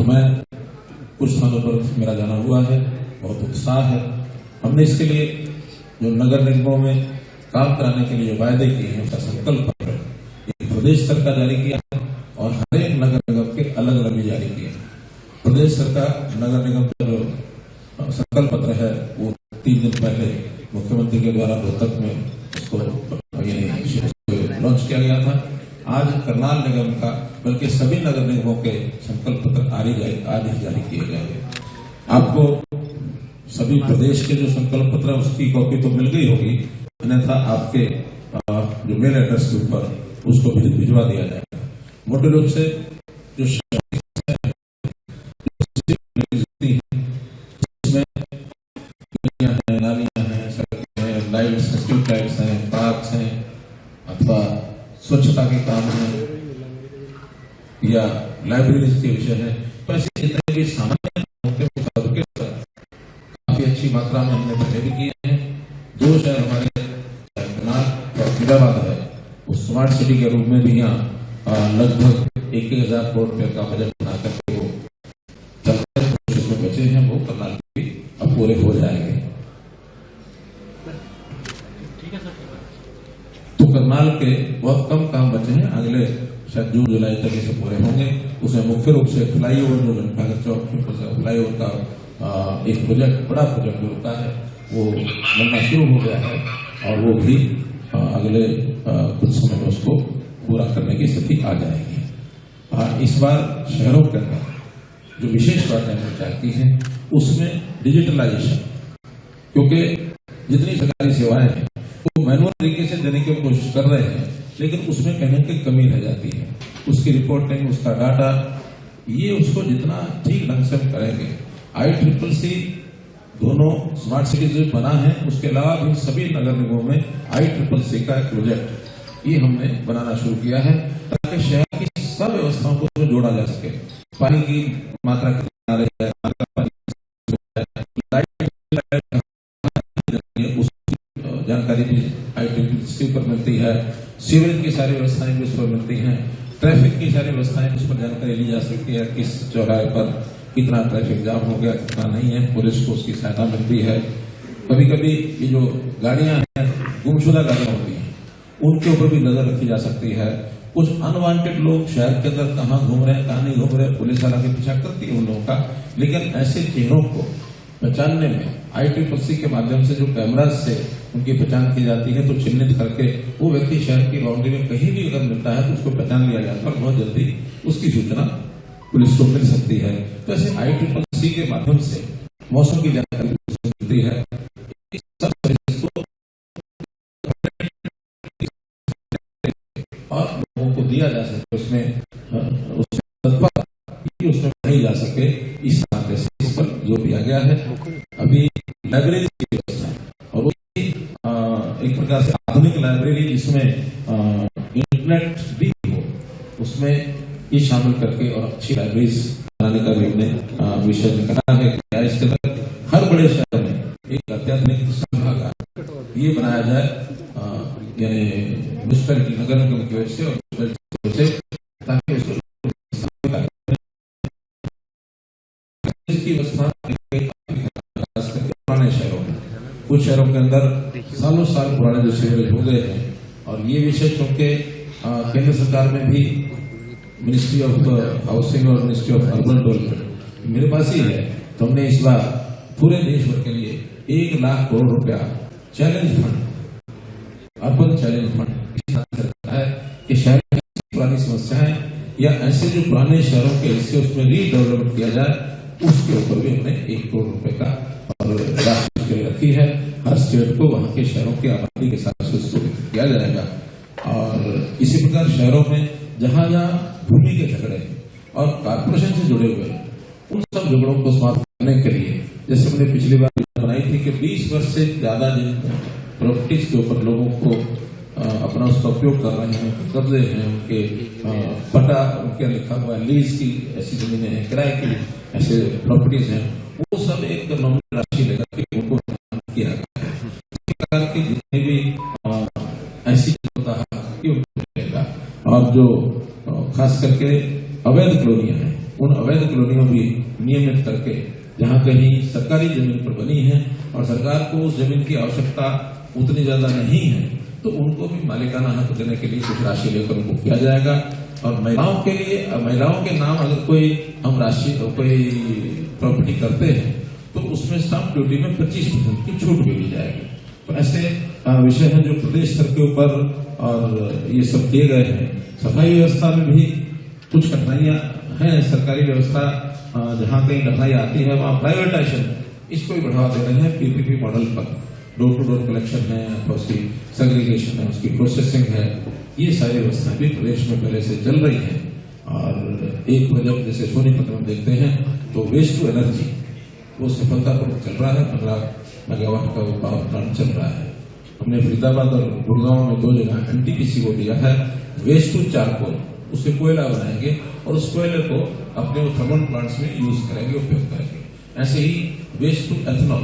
मैं कुछ स्थानों पर मेरा जाना हुआ है, बहुत उत्साह है। हमने इसके लिए जो नगर निगमों में काम कराने के लिए वायदे किए हैं उसका संकल्प पत्र प्रदेश सरकार जारी किया है और हर एक नगर निगम के अलग अलग भी जारी किए हैं। प्रदेश सरकार नगर निगम का जो संकल्प पत्र है वो 3 दिन पहले मुख्यमंत्री के द्वारा रोहतक में उसको लॉन्च किया गया था। आज करनाल निगम का बल्कि सभी नगर निगमों के संकल्प पत्र आज ही जारी किए गए। आपको सभी प्रदेश के जो संकल्प पत्र है उसकी कॉपी तो मिल गई होगी, अन्यथा आपके जो मेल एड्रेस के ऊपर उसको भिजवा दिया जाएगा। मोटे रूप से जो इसमें नालियां हैं, सड़कें हैं, लाइट्स, स्ट्रीट लाइट्स हैं, पार्क्स हैं, अथवा स्वच्छता के काम है या लाइब्रेरीज के विषय है, तो ऐसे जितने भी सामान्य काफी अच्छी मात्रा में हमने पहले भी किए हैं। 2 शहर हमारे करनाल और फरीदाबाद है, उस स्मार्ट सिटी के रूप में भी यहाँ लगभग 1,000 करोड़ रुपए का बजट बना करके वो चलते बचे हैं, वो करनाल के अब पूरे हो जाएंगे। तो करनाल के बहुत कम काम बचे हैं, अगले शायद जून जुलाई तक इसे पूरे होंगे। उसमें मुख्य रूप से फ्लाईओवर जो घंटाघर चौक के फ्लाईओवर का एक प्रोजेक्ट, बड़ा प्रोजेक्ट जो रुका है वो बनना शुरू हो गया है और वो भी अगले कुछ समय में उसको पूरा करने की स्थिति आ जाएगी। इस बार शहरों के अंदर जो विशेष बातें हमें चाहती हैं उसमें डिजिटलाइजेशन, क्योंकि जितनी सरकारी सेवाएं हैं वो मैनुअल तरीके से देने की कोशिश कर रहे हैं, लेकिन उसमें कहीं ना कहीं कमी रह जाती है। उसकी रिपोर्टिंग, उसका डाटा, ये उसको जितना ठीक ढंग से हम करेंगे, ICCC दोनों स्मार्ट सिटीज जो बना है उसके अलावा भी सभी नगर निगमों में ICCC का एक प्रोजेक्ट ये हमने बनाना शुरू किया है ताकि शहर की सब व्यवस्थाओं को जोड़ा जा सके। पानी की मात्रा कितना रही है, जानकारी भी ICCC पर मिलती है, सीवरेज की सारी व्यवस्थाएं भी उस पर मिलती हैं, ट्रैफिक की सारी व्यवस्थाएं उस पर जानकारी ली जा सकती है, किस चौराहे पर कितना ट्रैफिक जाम हो गया, कितना नहीं है, पुलिस को उसकी सहायता मिलती है। कभी कभी ये जो गाड़ियां हैं, गुमशुदा गाड़ियां होती हैं, उनके ऊपर भी नजर रखी जा सकती है। कुछ अनवांटेड लोग शहर के अंदर कहाँ घूम रहे हैं, कहाँ नहीं घूम रहे, पुलिस वाला के पीछा करती है उन लोगों का, लेकिन ऐसे चेहरों को पहचानने में ICCC के माध्यम से जो कैमराज से उनकी पहचान की जाती है, तो चिन्हित करके वो व्यक्ति शहर की बाउंड्री में कहीं भी अगर मिलता है तो उसको पहचान लिया जाता है और बहुत जल्दी उसकी सूचना पुलिस को मिल सकती है। तो ऐसे ICCC के माध्यम से मौसम की जानकारी मिलती है, सब और लोगों को दिया जा सके, उसमें नहीं जा सके, इस तरह से इस पर जोर दिया गया है। अभी लाइब्रेरी की व्यवस्था और वो एक प्रकार से आधुनिक लाइब्रेरी जिसमें इंटरनेट भी हो, उसमें ये शामिल करके और अच्छी लाइब्रेरीज बनाने का भी हमने विषय निकाला है। इसके अंदर हर बड़े शहर में एक अत्याधुनिक संग्रहालय ये बनाया जाए, यानी म्युनिसिपैलिटी नगर निगम की वजह से और से, ताकि उसको व्यवस्था पुराने शहरों में, कुछ शहरों के अंदर सालों साल पुराने जो सीवरेज हो गए हैं, और ये विषय चूंकि केंद्र सरकार में भी मिनिस्ट्री ऑफ हाउसिंग और मिनिस्ट्री ऑफ अर्बन डेवलपमेंट मेरे पास ही है, तो हमने इस बार पूरे देश भर के लिए 1 लाख करोड़ रुपया challenge fund, urban challenge fund रखा है कि शहर की पुरानी समस्याएं या ऐसे जो पुराने शहरों के हिस्से उसमें रीडेवलपमेंट किया जाए, उसके ऊपर भी हमने 1 करोड़ रुपए का और राशि रखी है। हर स्टेट को वहां के शहरों की आबादी के साथ से उसको किया जाएगा। और इसी प्रकार शहरों में जहां जहां भूमि के झगड़े और कारपोरेशन से जुड़े हुए उन सब झगड़ों को समाप्त करने के लिए, जैसे मैंने पिछली बार बनाई थी कि 20 वर्ष से ज्यादा जिन प्रॉपर्टीज के ऊपर लोगों को अपना उसका उपयोग कर रहे हैं, कब्जे हैं, उनके पटा उनके लिखा हुआ लीज की ऐसी जमीनें हैं, किराए की ऐसे प्रॉपर्टीज हैं, वो सब एक नॉमिनल राशि लेकर के उनको किया गया है। इस प्रकार की जितनी भी ऐसी चीजों का और जो खास करके अवैध कॉलोनियां हैं, उन अवैध कॉलोनियों भी नियमित करके जहां कहीं सरकारी जमीन पर बनी है और सरकार को उस जमीन की आवश्यकता उतनी ज्यादा नहीं है तो उनको भी मालिकाना हक देने के लिए कुछ राशि लेकर उनको किया जाएगा। और महिलाओं के लिए, महिलाओं के नाम अगर कोई हम राशि कोई प्रॉपर्टी करते हैं तो उसमें स्टाम्प ड्यूटी में 25% की छूट भी दी जाएगी। तो ऐसे विषय हैं जो प्रदेश स्तर के ऊपर और ये सब किए गए हैं। सफाई व्यवस्था में भी कुछ कठिनाइयां हैं। सरकारी व्यवस्था जहां कहीं कठिनाई आती है वहां प्राइवेटाइजेशन इसको भी बढ़ावा दे रहे हैं। पीपीपी मॉडल पर डोर टू डोर कलेक्शन है, उसकी सेग्रीगेशन है, उसकी प्रोसेसिंग है, ये सारी व्यवस्थाएं भी प्रदेश में पहले से चल रही है। और एक प्रोजेक्ट जैसे सोनीपत में देखते हैं तो वेस्ट टू एनर्जी वो सफलतापूर्वक चल रहा है। 15 मेगावाट का पावर प्लांट चल रहा है। हमने फरीदाबाद और गुड़गांव में 2 जगह एनटीपीसी को दिया है वेस्ट टू चारकोल, उससे कोयला बनाएंगे और उस कोयले को अपने थर्मल प्लांट्स में यूज करेंगे, उपयोग करेंगे। ऐसे ही वेस्ट टू एथेनॉल,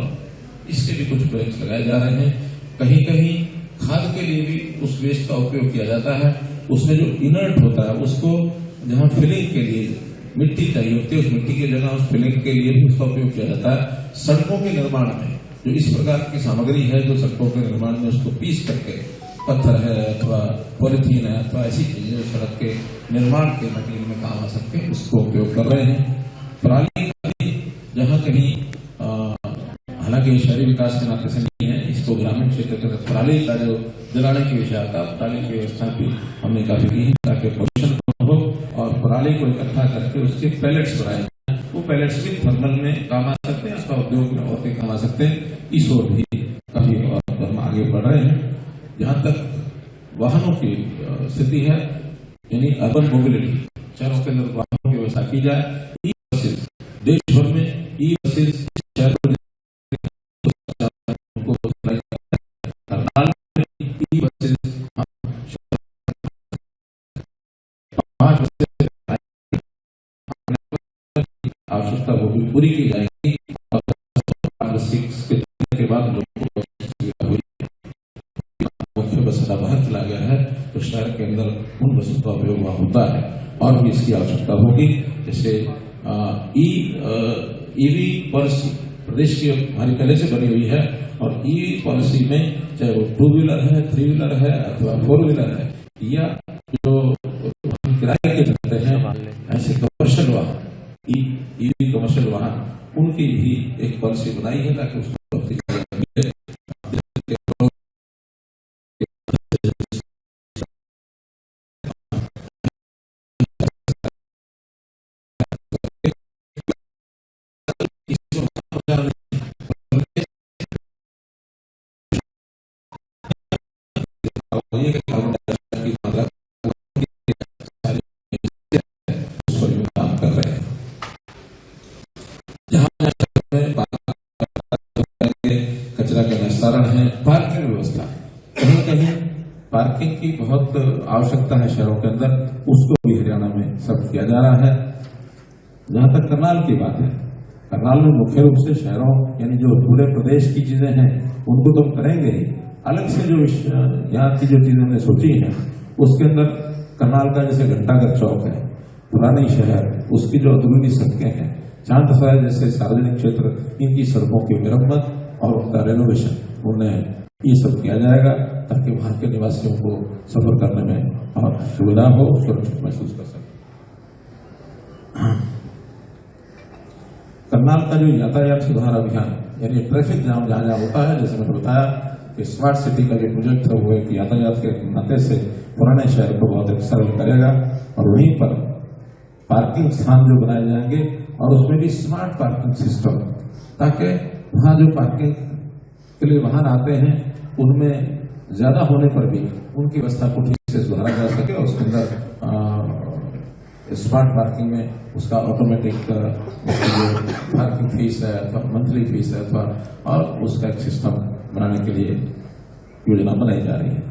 इसके भी कुछ प्रोजेक्ट लगाए जा रहे हैं। कहीं कहीं खाद के लिए भी उस वेस्ट का उपयोग किया जाता है। उसमें जो इनर्ट होता है उसको जहां फिलिंग के लिए मिट्टी चाहिए होती है उस मिट्टी की जगह उस फिलिंग के लिए भी उसका उपयोग किया जाता है। सड़कों के निर्माण में जो इस प्रकार की सामग्री है जो सड़कों के निर्माण में उसको पीस करके पत्थर है अथवा पॉलिथीन है अथवा ऐसी चीजें जो सड़क के निर्माण के मटेरियल में काम आ सकते हैं उसको उपयोग कर रहे हैं। पराली जहां कहीं हालांकि शहरी विकास के नाते से नहीं है, इसको ग्रामीण क्षेत्र के अंदर पराली का जो जलाने की विषयता पराली की व्यवस्था भी हमने काफी की है ताकि पोल्यूशन कम हो और पराली को इकट्ठा करके उसके पैलेट्स बनाए जाए। वो पैलेट्स भी थर्मल में काम आ सकते हैं, उसका उद्योग में और भी काम आ सकते हैं। इस ओर भी काफी हम आगे बढ़ रहे हैं। जहां तक वाहनों की स्थिति है यानी अर्बन मोबिलिटी, शहरों के अंदर वाहनों की व्यवस्था की जाए। ई बसेस देश भर में ई बसेस आवश्यकता वो भी पूरी की जाएगी के बाद लोगों को मुख्य बस अड्डा बाहर चला गया है तो शहर के अंदर उन बसों का उपयोग वहां होता है और भी इसकी आवश्यकता होगी। जैसे ईवी पॉलिसी प्रदेश की हमारी पहले से बनी हुई है और ईवी पॉलिसी में चाहे वो 2 व्हीलर है, 3 व्हीलर है अथवा 4 व्हीलर है या जो किराए के चलते हैं ऐसे कमर्शियल वाहन ईवी कमर्शियल वाहन उनकी भी एक पॉलिसी बनाई है ताकि उसको काम कर रहे हैं। कचरा का निस्तारण है, पार्किंग व्यवस्था, कहीं कहीं पार्किंग की बहुत आवश्यकता है शहरों के अंदर, उसको भी हरियाणा में सब किया जा रहा है। जहां तक करनाल की बात है, करनाल में मुख्य रूप से शहरों यानी जो पूरे प्रदेश की चीजें हैं उनको तो करेंगे ही, अलग से जो यहाँ की जो चीजें हमने सोची है उसके अंदर करनाल का जैसे घंटाघर चौक है, पुरानी शहर, उसकी जो अंदरूनी सड़कें हैं, चांदसराय जैसे सार्वजनिक क्षेत्र, इनकी सड़कों की मरम्मत और उनका रेनोवेशन उन्हें ये सब किया जाएगा ताकि वहां के निवासियों को सफर करने में और सुविधा हो, सुरक्षित महसूस कर सके। करनाल का जो यातायात सुधार अभियान यानी ट्रैफिक जाम जहां जहां होता है, जैसे मैंने बताया कि स्मार्ट सिटी का जो प्रोजेक्ट है वो एक यातायात के नाते से पुराने शहर को बहुत एक सरल करेगा और वहीं पर पार्किंग स्थान जो बनाए जाएंगे और उसमें भी स्मार्ट पार्किंग सिस्टम, ताकि वहां जो पार्किंग के लिए वाहन आते हैं उनमें ज्यादा होने पर भी उनकी व्यवस्था को ठीक से सुधारा जा सके और उसके अंदर स्मार्ट पार्किंग में उसका ऑटोमेटिक उसकी जो पार्किंग फीस है अथवा मंथली फीस है अथवा और उसका एक सिस्टम बनाने के लिए योजना बनाई जा रही है।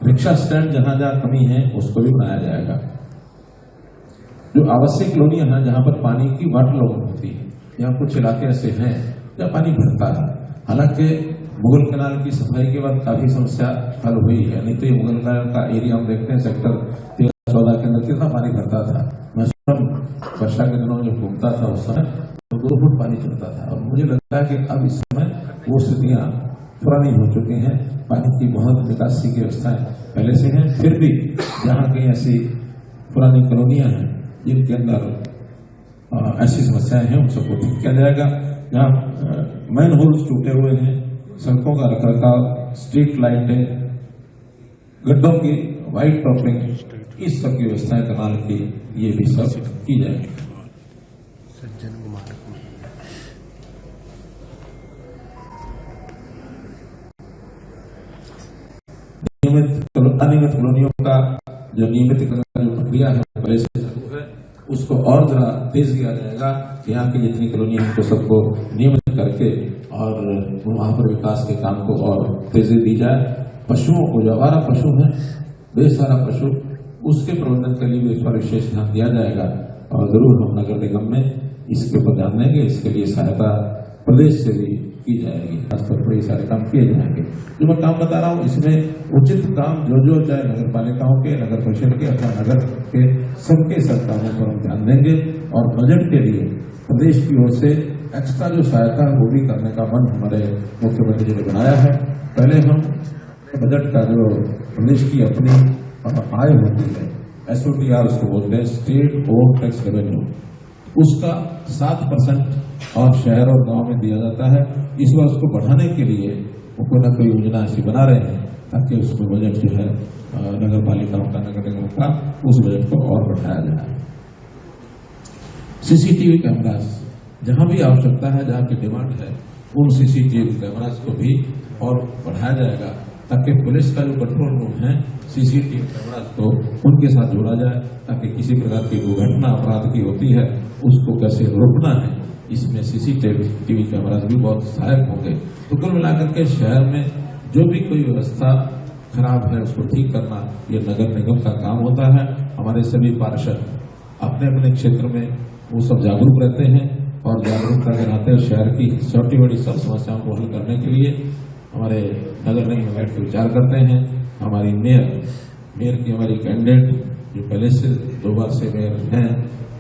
रिक्शा स्टैंड जहां जहां कमी है उसको भी बनाया जाएगा। जो आवश्यक कॉलोनियां हैं जहां पर पानी की वाटर लॉगिंग होती है, यहाँ कुछ इलाके ऐसे हैं जहाँ पानी भरता है। हालांकि मुगल कैनाल की सफाई के बाद काफी समस्या हल हुई है, नहीं तो ये मुगल कैनाल का एरिया हम देखते हैं सेक्टर 13-14 के अंदर कितना पानी भरता था। मैं स्वयं वर्षा के दिनों जब घूमता था उस समय तो 2 फुट पानी चलता था, और मुझे लगता है कि अब इस समय वो स्थितियां पुरानी हो चुकी हैं। पानी की बहुत निकासी की व्यवस्थाएं पहले से हैं, फिर भी जहाँ कहीं ऐसी पुरानी कॉलोनियां हैं जिनके अंदर ऐसी समस्याएं हैं, उन सबको ठीक किया जाएगा। जहाँ मैन होल्स टूटे हुए हैं, सड़कों का रखरखाव, स्ट्रीट लाइटें, गड्ढों की वाइट टॉपिंग, इस सब की व्यवस्थाएं कनाल की ये भी सब की जाएगी। अनियमित कॉलोनियों का जो नियमितीकरण का जो प्रक्रिया है पहले से चालू है, उसको और जरा तेज किया जाएगा कि यहाँ की जितनी कॉलोनी है उनको सबको नियमित करके और वहां पर विकास के काम को और तेजी दी जाए। पशुओं को, जो आवारा पशु है, बेसहारा पशु, उसके प्रबंधन के लिए भी इस पर विशेष ध्यान दिया जाएगा और जरूर हम नगर निगम में इसके ऊपर ध्यान देंगे। इसके लिए सहायता प्रदेश से भी की जाएगी, खासतौर पर ये सारे काम किए जाएंगे। जो मैं काम बता रहा हूँ इसमें उचित काम जो चाहे नगर पालिकाओं के, नगर परिषद के अथवा नगर के सबके सब कामों पर हम ध्यान देंगे। और बजट के लिए प्रदेश की ओर से एक्स्ट्रा जो सहायता है वो भी करने का मन हमारे मुख्यमंत्री जी ने बनाया है। पहले हम बजट का जो प्रदेश की अपनी आय होती है, SOTR उसको बोलते हैं, स्टेट ओन टैक्स रेवेन्यू, उसका 7% और शहर और गांव में दिया जाता है। इस बार उसको बढ़ाने के लिए वो कोई न कोई योजना ऐसी बना रहे हैं ताकि उसमें बजट जो है नगर पालिकाओं का, नगर निगमों का, उस बजट को और बढ़ाया जाए। CCTV कैमरास, जहां भी आवश्यकता है, जहां की डिमांड है, उन CCTV कैमरास को भी और बढ़ाया जाएगा ताकि पुलिस का जो कंट्रोल रूम है, CCTV कैमरास को उनके साथ जोड़ा जाए ताकि किसी प्रकार की दुर्घटना अपराध की होती है उसको कैसे रोकना है, इसमें CCTV कैमरास भी बहुत सहायक होंगे। तो कुल मिलाकर के शहर में जो भी कोई व्यवस्था खराब है उसको ठीक करना ये नगर निगम का काम होता है। हमारे सभी पार्षद अपने अपने क्षेत्र में वो सब जागरूक रहते हैं और जागरूकता के नाते शहर की छोटी बड़ी सब समस्याओं को हल करने के लिए हमारे नगर निगम में बैठ कर विचार करते हैं। हमारी मेयर की हमारी कैंडिडेट जो पहले से 2 बार से मेयर हैं,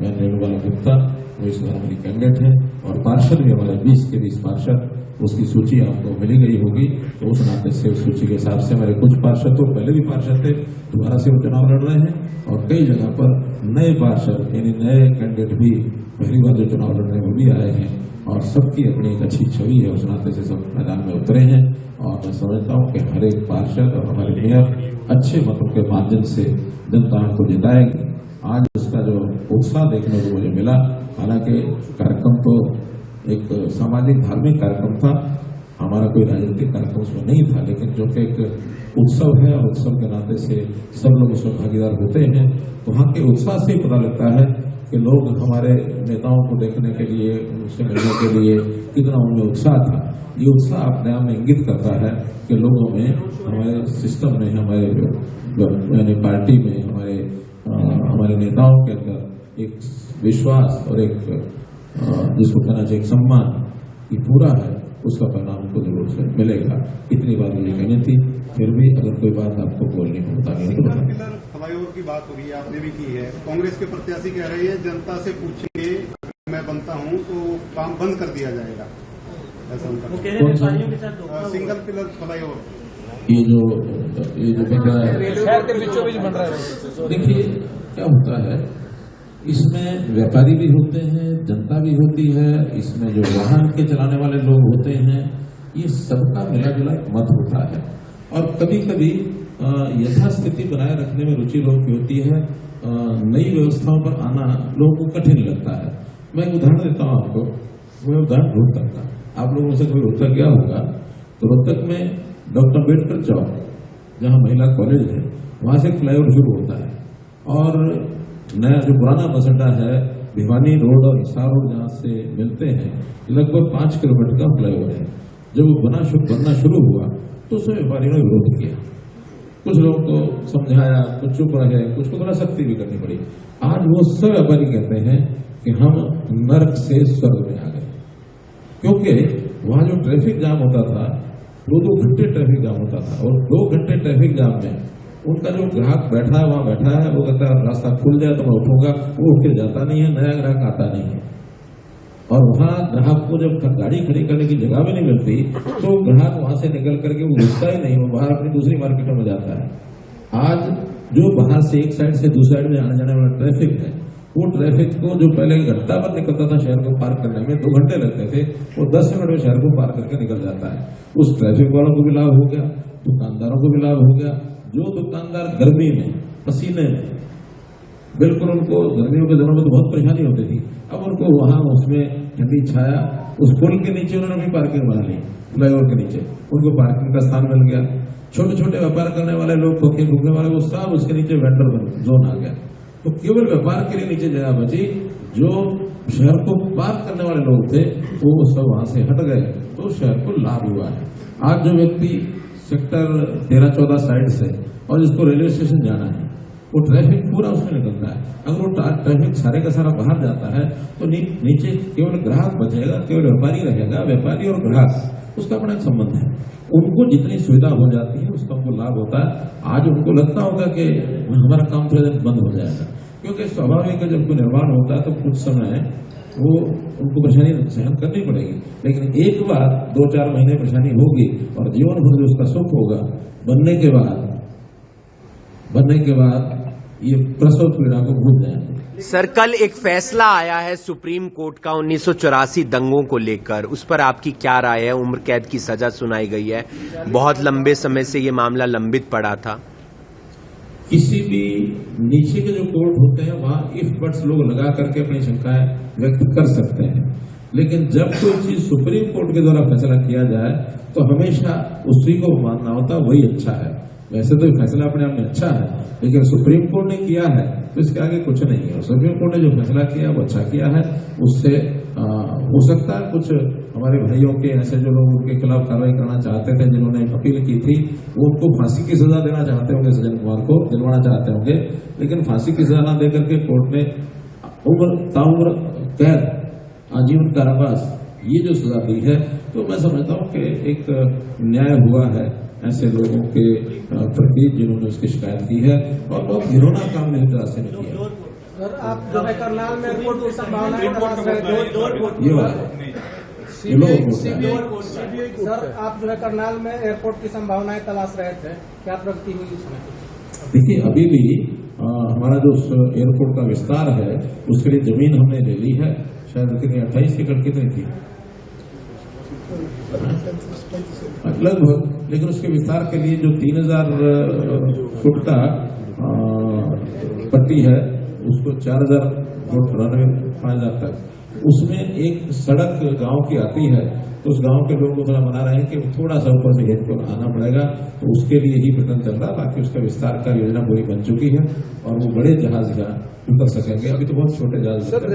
मेयर रेणुबाला गुप्ता, वो इस बार हमारी कैंडिडेट है। और पार्षद भी हमारे 20 के 20 पार्षद, उसकी सूची आपको मिली गई होगी, तो उस नाते से उस सूची के हिसाब से हमारे कुछ पार्षद तो पहले भी पार्षद थे, दोबारा से वो चुनाव लड़ रहे हैं, और कई जगह पर नए पार्षद यानी नए कैंडिडेट भी पहली बार जो चुनाव लड़ रहे हैं वो भी आए हैं, और सबकी अपनी एक अच्छी छवि है, उस नाते से सब मैदान में उतरे हैं। और मैं समझता हूँ कि हर एक पार्षद और हमारे मेयर अच्छे मतों के माध्यम से जनता को जिताएंगे। आज उसका जो उत्साह देखने को मुझे मिला, हालांकि कार्यक्रम तो एक सामाजिक धार्मिक कार्यक्रम था, हमारा कोई राजनीतिक कार्यक्रम उसमें नहीं था, लेकिन जो कि एक उत्सव है और उत्सव के नाते से सब लोग उसमें भागीदार होते हैं, तो वहाँ के उत्साह से ही पता लगता है कि लोग हमारे नेताओं को देखने के लिए, उनसे मिलने के लिए कितना उनमें उत्साह था। ये उत्साह अपने आप में इंगित करता है कि लोगों में, हमारे सिस्टम में, हमारे यानी पार्टी में, हमारे नेताओं के अंदर एक विश्वास और एक जिसको कहना चाहिए एक सम्मान ये पूरा है, उसका परिणाम हमको जरूर से मिलेगा। इतनी बात मुझे कहनी थी, फिर भी अगर कोई बात आपको बोलनी हो बतानी तो बताइए। फ्लाईओवर की बात हो रही है, आपने भी की है। कांग्रेस के प्रत्याशी कह रही है जनता से पूछेंगे मैं बनता हूं तो काम बंद कर दिया जाएगा, ऐसा उनका सिंगल पिलर फ्लाईओवर। ये जो बन रहा है शहर के बीचों बीच बन रहा है, देखिए क्या होता है, इसमें व्यापारी भी होते हैं, जनता भी होती है, इसमें जो वाहन के चलाने वाले लोग होते हैं, ये सबका मिला जुला मत होता है। और कभी कभी यथास्थिति बनाए रखने में रुचि लोगों की होती है, नई व्यवस्थाओं पर आना लोगों को कठिन लगता है। मैं एक उदाहरण देता हूँ आपको, वो उदाहरण रोहतक का। आप लोगों से कोई रोहतक गया होगा तो रोहतक में डॉक्टर अम्बेडकर चौक, जहाँ महिला कॉलेज है, वहां से फ्लाईओवर शुरू होता है, और नया जो पुराना बस अड्डा है भिवानी रोड और हिसार रोड जहाँ से मिलते हैं, लगभग 5 किलोमीटर का फ्लाईओवर है। जब वो बनना शुरू हुआ तो उसमें व्यापारियों ने विरोध किया, कुछ लोगों को समझाया, कुछ चुप रहे, कुछ को थोड़ा सख्ती भी करनी पड़ी। आज वो सब व्यापारी कहते हैं कि हम नर्क से स्वर्ग में आ गए, क्योंकि वहां जो ट्रैफिक जाम होता था 2-2 घंटे ट्रैफिक जाम होता था, और 2 घंटे ट्रैफिक जाम में उनका जो ग्राहक बैठा है वहां बैठा है, वो कहता है रास्ता खुल जाए तो मैं उठूंगा, वो उठ के जाता नहीं है, नया ग्राहक आता नहीं है। और वहां ग्राहक को जब गाड़ी खड़ी करने की जगह भी नहीं मिलती तो ग्राहक वहां से निकल करके वो घुसता ही नहीं, वो बाहर अपनी दूसरी मार्केटों में जाता है। आज जो बाहर से एक साइड से दूसरी साइड में आने जाने वाला ट्रैफिक है, वो ट्रैफिक को जो पहले घंटा भर निकलता था शहर को पार करने में, 2 घंटे लगते थे, वो 10 मिनट में शहर को पार करके निकल जाता है। उस ट्रैफिक वालों को भी लाभ हो गया, दुकानदारों को भी लाभ हो गया। जो दुकानदार गर्मी में पसीने में बिल्कुल, उनको गर्मियों के दिनों में तो बहुत परेशानी होती थी, अब उनको वहां उसमें ठंडी छाया, उस पुल के नीचे उन्होंने भी पार्किंग बना ली, फ्लाईओवर के नीचे उनको पार्किंग का स्थान मिल गया। छोटे छोटे व्यापार करने वाले लोग, भूखे भूखने वाले, वो सब उसके नीचे वेंडर जोन आ गया। तो केवल व्यापार के लिए नीचे जगह बची, जो शहर को पार करने वाले लोग थे वो सब वहां से हट गए, तो शहर को लाभ हुआ है। आज जो व्यक्ति सेक्टर 13-14 साइड से और जिसको रेलवे स्टेशन जाना है, वो ट्रैफिक पूरा उसमें निकलता है। अगर वो ट्रैफिक सारे का सारा बाहर जाता है तो नीचे केवल ग्राहक बचेगा, केवल व्यापारी रहेगा। व्यापारी और ग्राहक उसका अपना एक संबंध है, उनको जितनी सुविधा हो जाती है उसका उनको लाभ होता है। आज उनको लगता होगा कि हमारा काम थोड़ा दिन बंद हो जाएगा, क्योंकि स्वाभाविक है जब कोई निर्माण होता है तो कुछ समय वो उनको परेशानी सहन करनी पड़ेगी, लेकिन एक बार 2-4 महीने परेशानी होगी और जीवन भर जो उसका सुख होगा, बनने के बाद ये प्रसव पीड़ा को भूल जाएंगे। सर, कल एक फैसला आया है सुप्रीम कोर्ट का 1984 दंगों को लेकर, उस पर आपकी क्या राय है? उम्र कैद की सजा सुनाई गई है, बहुत लंबे समय से ये मामला लंबित पड़ा था। किसी भी नीचे के जो कोर्ट होते हैं वहां इफ बट्स लोग लगा करके अपनी शंकाएं व्यक्त कर सकते हैं, लेकिन जब कोई चीज सुप्रीम कोर्ट के द्वारा फैसला किया जाए तो हमेशा उसी को मानना होता, वही अच्छा है। वैसे तो फैसला अपने आप में अच्छा है, लेकिन सुप्रीम कोर्ट ने किया है तो इसके आगे कुछ नहीं है। सुप्रीम कोर्ट ने जो फैसला किया वो अच्छा किया है। उससे हो सकता है कुछ हमारे भाइयों के ऐसे जो लोग उनके खिलाफ कार्रवाई करना चाहते थे, जिन्होंने अपील की थी, वो उनको फांसी की सजा देना चाहते होंगे, सज्जन कुमार को दिलवाना चाहते होंगे, लेकिन फांसी की सजा न देकर के कोर्ट ने ताउम्र कैद, आजीवन कारावास, ये जो सजा दी है, तो मैं समझता हूँ कि एक न्याय हुआ है ऐसे लोगों के प्रति जिन्होंने उसकी शिकायत की है, और बहुत घिनौना काम इस तरह से नहीं किया। सर, आप जो है करनाल में रिपोर्ट की संभावना है, सर आप जो है करनाल में एयरपोर्ट की संभावनाएं तलाश रहे थे, क्या प्रगति हुई इसमें? देखिए, अभी भी हमारा जो एयरपोर्ट का विस्तार है उसके लिए जमीन हमने ले ली है, शायद 28 एकड़ कितनी थी लगभग, लेकिन उसके विस्तार के लिए जो 3000 फुट का पट्टी है उसको 4000 फुट रनवे 5000 तक, उसमें एक सड़क गांव की आती है, तो उस गांव के लोग थोड़ा मना रहे हैं कि थोड़ा सा ऊपर से गेट को आना पड़ेगा, तो उसके लिए ही प्रयत्न चल रहा। बाकी उसका विस्तार का योजना पूरी बन चुकी है और वो बड़े जहाज यहाँ उतर सकेंगे, अभी तो बहुत छोटे जहाज। सर,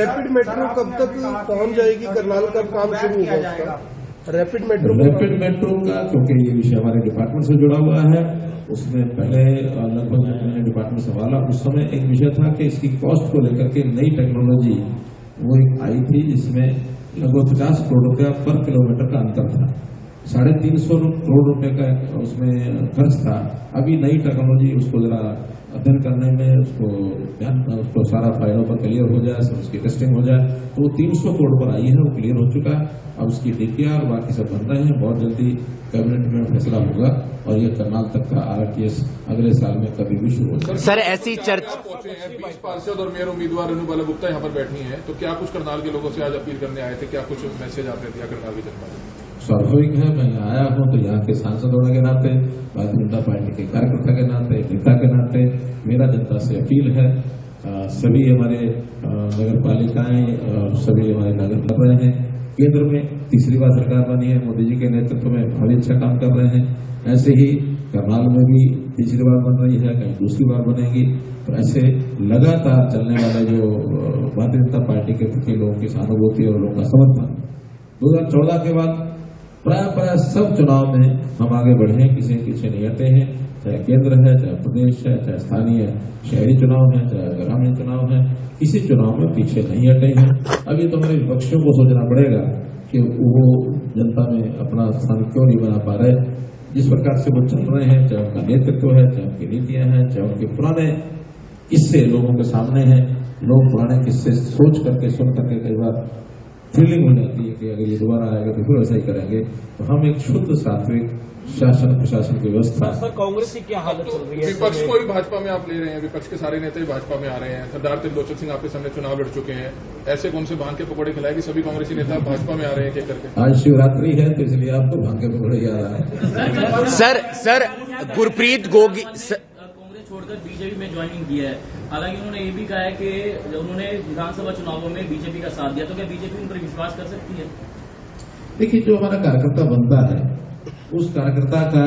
रैपिड मेट्रो कब तक पहुंच जाएगी? करनाल का काम शुरू होगा रैपिड मेट्रो का, क्योंकि ये विषय हमारे डिपार्टमेंट से जुड़ा हुआ है। उसमें पहले लगभग जब मैंने डिपार्टमेंट संभाला उस समय एक विषय था कि इसकी कॉस्ट को लेकर के नई टेक्नोलॉजी वो एक आई थी, जिसमें लगभग 50 करोड़ रुपया पर किलोमीटर का अंतर था, 350 करोड़ रुपए का उसमें खर्च था। अभी नई टेक्नोलॉजी उसको जरा अध्ययन करने में उसको सारा फाइलों पर क्लियर हो जाए, उसकी टेस्टिंग हो जाए, तो वो 300 करोड़ पर आई है, वो क्लियर हो चुका है। अब उसकी डीपीआर और बाकी सब बन रहे हैं, बहुत जल्दी कैबिनेट में फैसला होगा और ये करनाल तक का आरटीएस अगले साल में कभी भी शुरू होगा। सर, ऐसी चर्चा 20 पार्षद और मेयर उम्मीदवार रेणु बाला गुप्ता यहाँ पर बैठी हैं, तो क्या कुछ करनाल के लोगों से आज अपील करने आए थे? क्या कुछ मैसेज आपने दिया करनाल की जनता को? स्वाभाविक है, मैं आया हूं तो यहाँ के सांसद होने के नाते, भारतीय जनता पार्टी के कार्यकर्ता के नाते, नेता के नाते मेरा जनता से अपील है, सभी हमारे नगर पालिकाएं और सभी हमारे नागरिक कर रहे हैं। केंद्र में तीसरी बार सरकार बनी है, मोदी जी के नेतृत्व में बहुत अच्छा काम कर रहे हैं। ऐसे ही करनाल में भी तीसरी बार बन रही है, कहीं दूसरी बार बनेगी। तो ऐसे लगातार चलने वाले जो भारतीय जनता पार्टी के प्रति लोगों की सहानुभूति और लोगों का समर्थन 2014 के बाद प्राय सब चुनाव में हम आगे बढ़े हैं, किसी के पीछे नहीं हटे हैं, चाहे केंद्र है, चाहे प्रदेश है, चाहे स्थानीय शहरी चुनाव है, चाहे ग्रामीण चुनाव है, किसी चुनाव में पीछे नहीं हटे हैं। अब ये तो हमारे विपक्षियों को सोचना पड़ेगा कि वो जनता में अपना स्थान क्यों नहीं बना पा रहे। जिस प्रकार से वो चल रहे हैं, चाहे उनका नेतृत्व है, चाहे उनकी नीतियां हैं, चाहे उनके पुराने किस्से लोगों के सामने हैं, लोग पुराने किस्से सोच करके सुन करके कई बार फीलिंग हो जाती है कि अगर ये दोबारा आएगा तो फिर वैसा ही करेंगे। तो हम एक शुद्ध सात्विक शासन प्रशासन की व्यवस्था। सर कांग्रेस की क्या हालत चल रही है? विपक्ष को भी भाजपा में आप ले रहे हैं, विपक्ष के सारे नेता भी भाजपा में आ रहे हैं। सरदार त्रिलोचन सिंह आपके सामने चुनाव लड़ चुके हैं, ऐसे कौन से भांग के पकौड़े खिलाए कि सभी कांग्रेसी नेता भाजपा में आ रहे हैं एक करके? आज शिवरात्रि है तो इसलिए आपको भांग के पकौड़े याद आ रहे हैं। सर गुरप्रीत गोगी कांग्रेस छोड़कर बीजेपी में ज्वाइनिंग किया है। हालांकि उन्होंने ये भी कहा है कि उन्होंने विधानसभा चुनावों में बीजेपी का साथ दिया, तो क्या बीजेपी उन पर विश्वास कर सकती है? देखिए, जो हमारा कार्यकर्ता बनता है उस कार्यकर्ता का,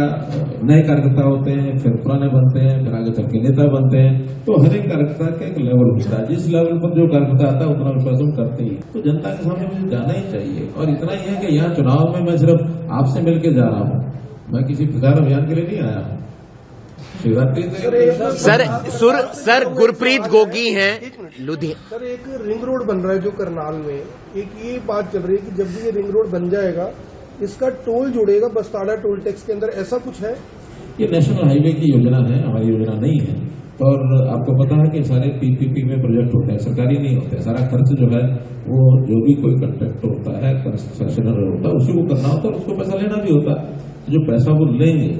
नए कार्यकर्ता होते हैं, फिर पुराने बनते हैं, फिर आगे चल के नेता बनते हैं, तो हर एक कार्यकर्ता का एक लेवल होता है। जिस लेवल पर जो कार्यकर्ता आता है उतना विश्वास हम करते ही, तो जनता के सामने मुझे जाना ही चाहिए। और इतना ही है कि यहाँ चुनाव में मैं सिर्फ आपसे मिलकर जा रहा हूँ, मैं किसी प्रचार अभियान के लिए नहीं आया हूँ। शिवरात्रि सर गुरप्रीत गोगी हैं लुधियाना। सर एक रिंग रोड बन रहा है जो करनाल में, एक ये बात चल रही है कि जब भी ये रिंग रोड बन जाएगा इसका टोल जुड़ेगा बस्ताड़ा टोल टैक्स के अंदर, ऐसा कुछ है? ये नेशनल हाईवे की योजना है, हमारी योजना नहीं है। और आपको पता है कि सारे पीपीपी में प्रोजेक्ट होते हैं, सरकारी नहीं होते। सारा खर्च जो है वो जो भी कोई कॉन्ट्रैक्टर होता है, कंसेशनर होता है, उसी को करना होता है, उसको पैसा लेना भी होता है। जो पैसा वो लेंगे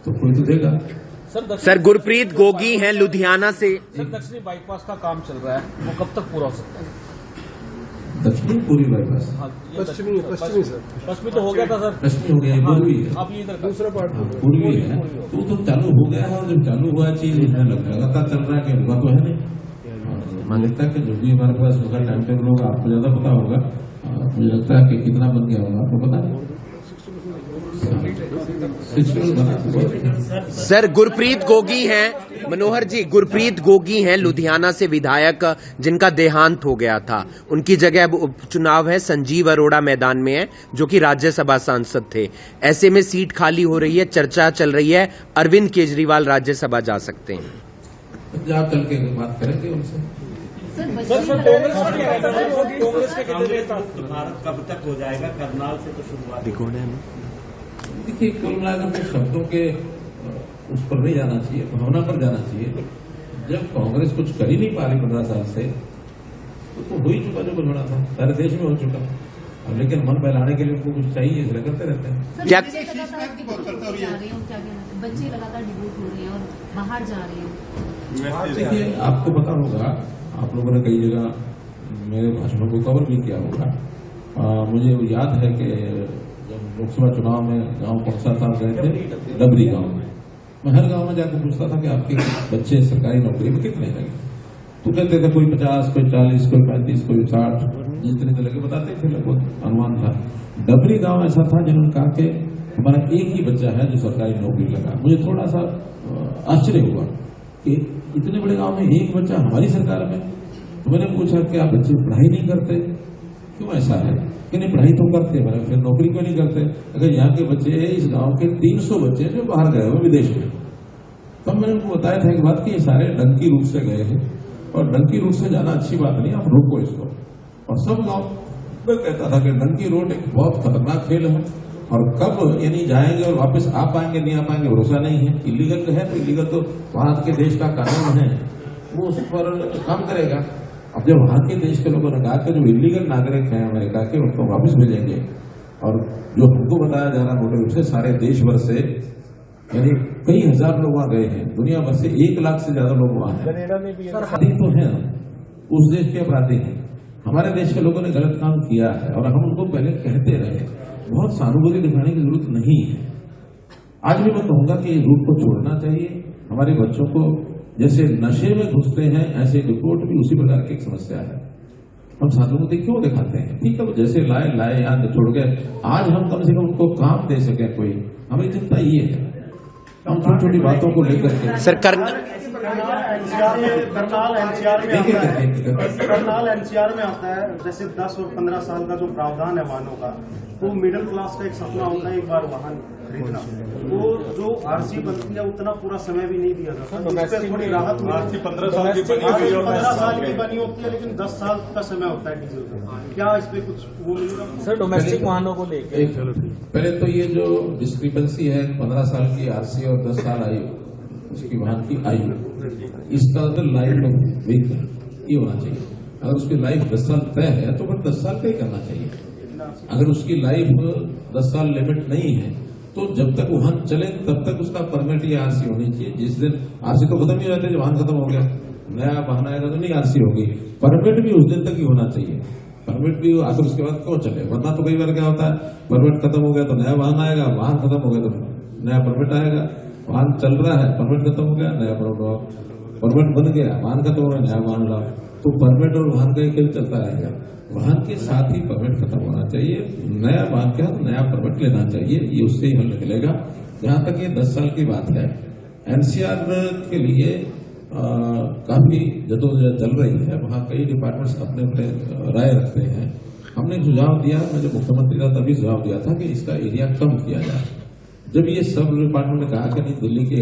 तो कोई तो देगा। सर गुरप्रीत गोगी हैं लुधियाना से। सर दक्षिणी बाईपास का काम चल रहा है, वो कब तक पूरा हो सकता है? दक्षिणी पूरी बाईपास, पश्चिमी सर, पश्चिमी तो हो गया था सर, पश्चिमी हो गया, पूर्वी है, आप ये दूसरा पार्ट पूर्वी है, तो चालू हो गया है। और जब चालू हुआ चीज इसमें लगातार चल रहा है कि रुका तो है नहीं। मुझे लगता है कि जो भी हमारे पास होगा टाइम टेबल होगा, आपको ज्यादा पता होगा। मुझे लगता है कि कितना बन गया होगा, आपको पता है? सर गुरप्रीत गोगी हैं, मनोहर जी, गुरप्रीत गोगी हैं लुधियाना से विधायक जिनका देहांत हो गया था। उनकी जगह अब उपचुनाव है, संजीव अरोड़ा मैदान में है जो कि राज्यसभा सांसद थे। ऐसे में सीट खाली हो रही है, चर्चा चल रही है अरविंद केजरीवाल राज्यसभा जा सकते हैं। पंजाब चल के बात करेंगे उनसे। कांग्रेस के कितने नेता? भारत कब तक हो जाएगा? करनाल से तो शुरुआत। देखिए, कुल मिलाकर के शब्दों के उस पर नहीं जाना चाहिए, भावना पर जाना चाहिए। जब कांग्रेस कुछ कर ही नहीं पा रही 15 साल से, तो हो ही चुका जो कुछ होना था, सारे देश में हो चुका। अब लेकिन मन बहलाने के लिए उनको कुछ चाहिए, इसलिए करते रहते हैं। क्या बच्चे लगातार डिवोट हो रहे हैं और बाहर जा रहे हैं? देखिए, आपको पता होगा, आप लोगों ने कई जगह मेरे भाषणों को कवर भी किया होगा। मुझे याद है कि जब लोकसभा चुनाव में गांव कौन सा था, गए थे डबरी गांव में। मैं हर गांव में जाकर पूछता था कि आपके बच्चे सरकारी नौकरी में कितने लगे, तो कहते थे कोई 50, कोई 40, कोई 35, कोई 60, जितने तो लगे बताते थे, लगभग अनुमान था। डबरी गांव ऐसा था जिन्होंने कहा कि हमारा एक ही बच्चा है जो सरकारी नौकरी लगा। मुझे थोड़ा सा आश्चर्य हुआ कि इतने बड़े गांव में एक बच्चा हमारी सरकार में। तो मैंने पूछा कि आप बच्चे पढ़ाई नहीं करते, क्यों ऐसा है? कि नहीं, पढ़ाई तो करते, मैंने फिर नौकरी क्यों नहीं करते? अगर यहाँ के बच्चे, इस गांव के 300 बच्चे जो बाहर गए हुए विदेश में, तब मैंने उनको बताया था एक बात कि ये सारे डंकी रूट से गए हैं, और डंकी रूट से जाना अच्छी बात नहीं, आप रोको इसको। और सब गांव में कहता था कि डंकी रोड एक बहुत खतरनाक खेल है, और कब यानी जाएंगे और वापस आ पाएंगे नहीं आ पाएंगे भरोसा नहीं है। इलीगल है तो इलीगल तो वहां के देश का कानून है, वो उस पर काम करेगा। अब जब वहां के देश के लोगों ने कहा कि जो इलीगल नागरिक हैं अमेरिका के, उनको वापस भेजेंगे, और जो हमको बताया जा रहा मोटे रूप से सारे देश भर से यानी कई हजार लोग वहां गए हैं, दुनिया भर से 1 लाख से ज्यादा लोग वहां हैं। अपराधी तो है, उस देश के अपराधी हैं। हमारे देश के लोगों ने गलत काम किया है और हम उनको पहले कहते रहे, बहुत सहानुभूति दिखाने की जरूरत नहीं है। आज भी मैं कहूंगा कि इस रूट को छोड़ना चाहिए। हमारे बच्चों को जैसे नशे में घुसते हैं, ऐसे रिपोर्ट भी उसी प्रकार की एक समस्या है। हम सहानुभूति क्यों दिखाते हैं? ठीक है, वो जैसे लाए याद छोड़ गए। आज हम कम से कम उनको काम दे सके, कोई हमें चिंता ये है। हम छोटी छोटी बातों को लेकर के सर करनाल एनसीआर में आता है। जैसे 10 और 15 साल का जो प्रावधान है वाहनों का, तो मिडिल क्लास का एक सपना होता है एक बार वाहन खरीदना। तो जो आरसी बनती है उतना पूरा समय भी नहीं दिया जाता, तो थोड़ी राहत मिलती है। 15 साल की बनी होती है, लेकिन 10 साल का समय होता है डीजल का। क्या इस पे कुछ वो मिलेगा सर? डोमेस्टिक वाहनों को लेकर पहले तो ये जो डिस्क्रिपेंसी है 15 साल की आरसी और 10 साल आयु उसकी वाहन की आयु, इसका तो लाइफ ऑफ व्हीकल ये होना चाहिए। अगर उसकी लाइफ 10 साल तय है तो फिर 10 साल का ही करना चाहिए। अगर उसकी लाइफ 10 साल लिमिट नहीं है तो जब तक वाहन चले तब तक उसका परमिट या आरसी होनी चाहिए। जिस दिन आरसी तो खत्म ही हो जाते हैं, वाहन खत्म हो गया, नया वाहन आएगा तो नहीं आरसी होगी, परमिट भी उस दिन तक ही होना चाहिए। परमिट भी आखिर उसके बाद क्यों चले, वरना तो कई बार क्या होता है परमिट खत्म हो गया तो नया वाहन आएगा, वाहन खत्म हो गया तो नया परमिट आएगा, वाहन चल रहा है परमिट खत्म हो गया नया परमिट बन गया, वाहन खत्म हो गया नया वाहन लाओ। तो परमिट और वाहन का ही खेल चलता रहेगा। वाहन के साथ ही परमिट खत्म होना चाहिए, नया वाहन का नया परमिट लेना चाहिए, ये उससे ही हल निकलेगा। जहां तक ये 10 साल की बात है, एनसीआर के लिए काफी जदोजहद चल रही है। वहां कई डिपार्टमेंट्स अपने अपने राय रखते हैं। हमने सुझाव दिया, मैं जब मुख्यमंत्री था तभी सुझाव दिया था कि इसका एरिया कम किया जाए। जब ये सब डिपार्टमेंट ने कहा कि नहीं दिल्ली के,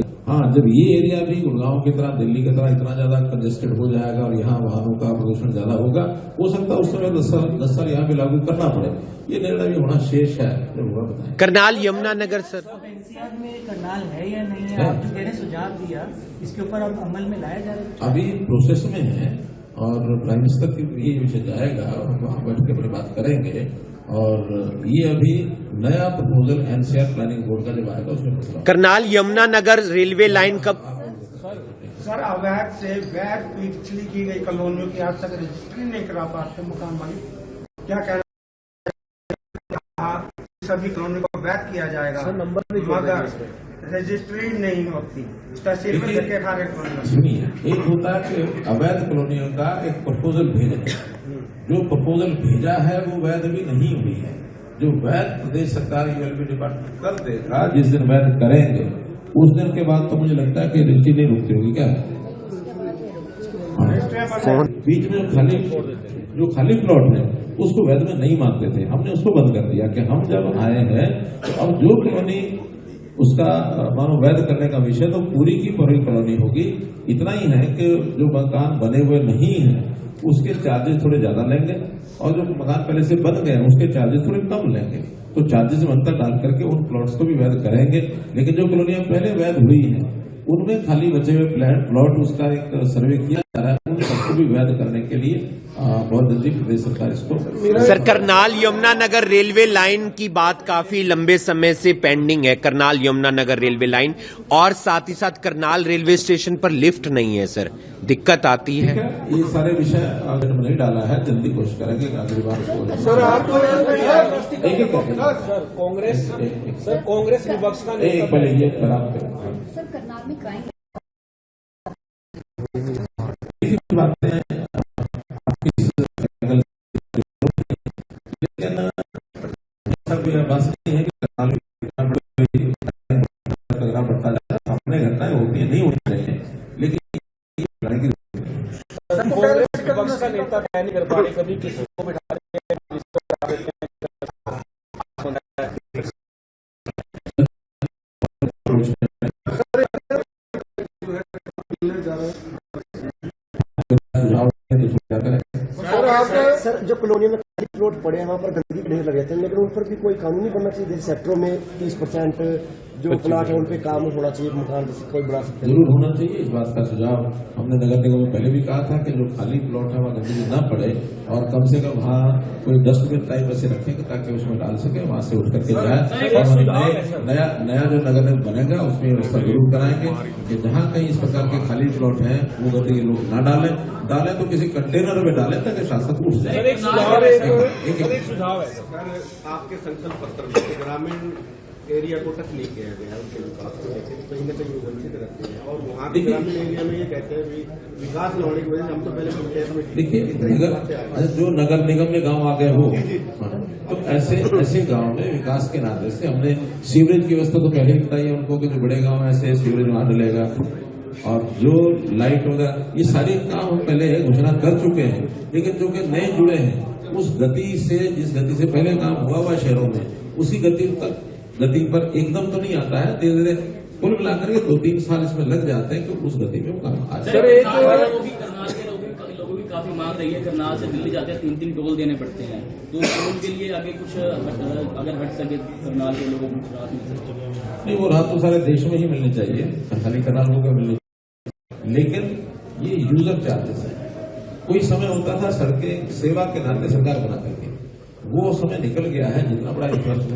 जब ये एरिया भी गुड़गांव की तरह दिल्ली की तरह इतना ज्यादा कंजेस्टेड हो जाएगा और यहाँ वाहनों का प्रदूषण ज्यादा होगा, हो सकता है उस समय 10 साल यहाँ भी लागू करना पड़े। ये निर्णय भी होना शेष है, जब होगा बताएं। करनाल यमुनानगर सर, एनसीआर में करनाल है या नहीं है? आप जो मैंने सुझाव दिया इसके ऊपर अब अमल में लाया जा रहा है? अभी प्रोसेस में है और प्राइम मिनिस्टर के ये विषय जाएगा और हम वहाँ बैठ के अपनी बात करेंगे। और ये अभी नया प्रपोजल एनसीआर प्लानिंग बोर्ड का जब आएगा उसमें करनाल यमुनानगर रेलवे लाइन कब सर अवैध से वैध पिछली की गई कॉलोनियों की आज तक रजिस्ट्री नहीं करा पाते मकान मालिक, क्या कहना सभी कॉलोनी को वैध किया जाएगा मगर रजिस्ट्री नहीं होती। सुनिए, एक होता है कि अवैध कॉलोनियों का एक प्रपोजल भेजा, जो प्रपोजल भेजा है वो वैध भी नहीं हुई है। जो वैध प्रदेश सरकार यूएलबी डिपार्टमेंट कर देगा, जिस दिन वैध करेंगे उस दिन के बाद तो मुझे लगता है कि रजिस्ट्री नहीं रुकती होगी। क्या बीच में जो खाली प्लॉट है उसको वैध में नहीं मानते थे, हमने उसको बंद कर दिया कि हम जब आए हैं तो अब जो कॉलोनी उसका मानो वैध करने का विषय तो पूरी की पूरी कॉलोनी होगी। इतना ही है कि जो मकान बने हुए नहीं है उसके चार्जेस थोड़े ज्यादा लेंगे और जो मकान पहले से बन गए उसके चार्जेस थोड़े कम लेंगे। तो चार्जेस में अंतर डाल करके उन प्लॉट्स को भी वैध करेंगे। लेकिन जो कॉलोनियां पहले वैध हुई हैं उनमें खाली बचे हुए प्लॉट उसका एक सर्वे किया जा रहा है, उन सबको भी वैध करने के लिए बहुत जल्दी प्रदेश सरकार इसको। Sir, Karnal Yamunanagar railway line की बात काफी लंबे समय से पेंडिंग है, करनाल यमुनानगर रेलवे लाइन, और साथ ही साथ करनाल रेलवे स्टेशन पर लिफ्ट नहीं है सर, दिक्कत आती है। ये सारे विषय अगर नहीं डाला है, जल्दी कोशिश करेंगे अगली बार सर। कांग्रेस विपक्ष का पहले ये खराब सर करनाल में क्राइम बातें लेकिन बात नहीं है कि बढ़ता जाए, सामने घटनाएं होती है, नहीं होनी चाहिए, लेकिन विपक्ष का नेता तय नहीं कर पा रहे, कभी किसी को बिठा सर जो कॉलोनी में प्लॉट पड़े हैं वहाँ पर गंदगी ढेर लगे थे, लेकिन उन पर भी कोई कानूनी बनना चाहिए। जैसे सेक्टरों में 30% जो प्लाट है उन पे काम होना चाहिए, मकान कोई बना सकते हैं। जरूर होना चाहिए, इस बात का सुझाव हमने नगर निगम में पहले भी कहा था कि जो खाली प्लॉट है वहाँ गंदगी न पड़े और कम से कम वहाँ कोई डस्टबिन टाइप ऐसे रखेंगे ताकि उसमें डाल सके, वहाँ से उठ करके जाए। और नया जो नगर निगम बनेगा उसमें व्यवस्था जरूर कराएंगे कि जहाँ कहीं इस प्रकार के खाली प्लॉट है वो गंदगी लोग न डालें तो किसी कंटेनर में डालें ताकि शासक उठ जाए। एक सुझाव है सर, आपके संकल्प पत्र में ग्रामीण एरिया को टच नहीं किया गया, उनके विकास को लेकर कहीं न कहीं वंचित रहते हैं और वहाँ के ग्रामीण एरिया में ये कहते हैं भी विकास न होने की वजह से हम तो पहले पंचायत में। देखिए, जो नगर निगम में गांव आ गए हो तो ऐसे गांव में विकास के नाते से हमने सीवरेज की व्यवस्था तो पहले ही बताई है उनको कि जो बड़े गांव ऐसे सीवरेज वहां डलेगा। और जो लाइट वगैरह ये सारे काम हम पहले घोषणा कर चुके हैं, लेकिन जो कि नए जुड़े हैं उस गति से, जिस गति से पहले काम हुआ शहरों में, उसी गति पर एकदम तो नहीं आता है, धीरे धीरे कुल मिलाकर के 2-3 साल इसमें लग जाते हैं कि उस गति में वो काम आ जाए। करनाल के लोगों की काफी मांग रही है, करनाल से दिल्ली जाते हैं 3-3 टोल देने पड़ते हैं, तो उनके लिए आगे कुछ अगर हट सके करनाल के लोगों को राहत मिल सकती नहीं, वो राहत तो सारे देश में ही मिलनी चाहिए, खाली करनाल को मिलनी, लेकिन ये यूजर चार्जेस है। कोई समय होता था सड़कें सेवा के नाते सरकार बना करके, वो समय निकल गया है। जितना बड़ा इंफ्रास्ट्रक्चर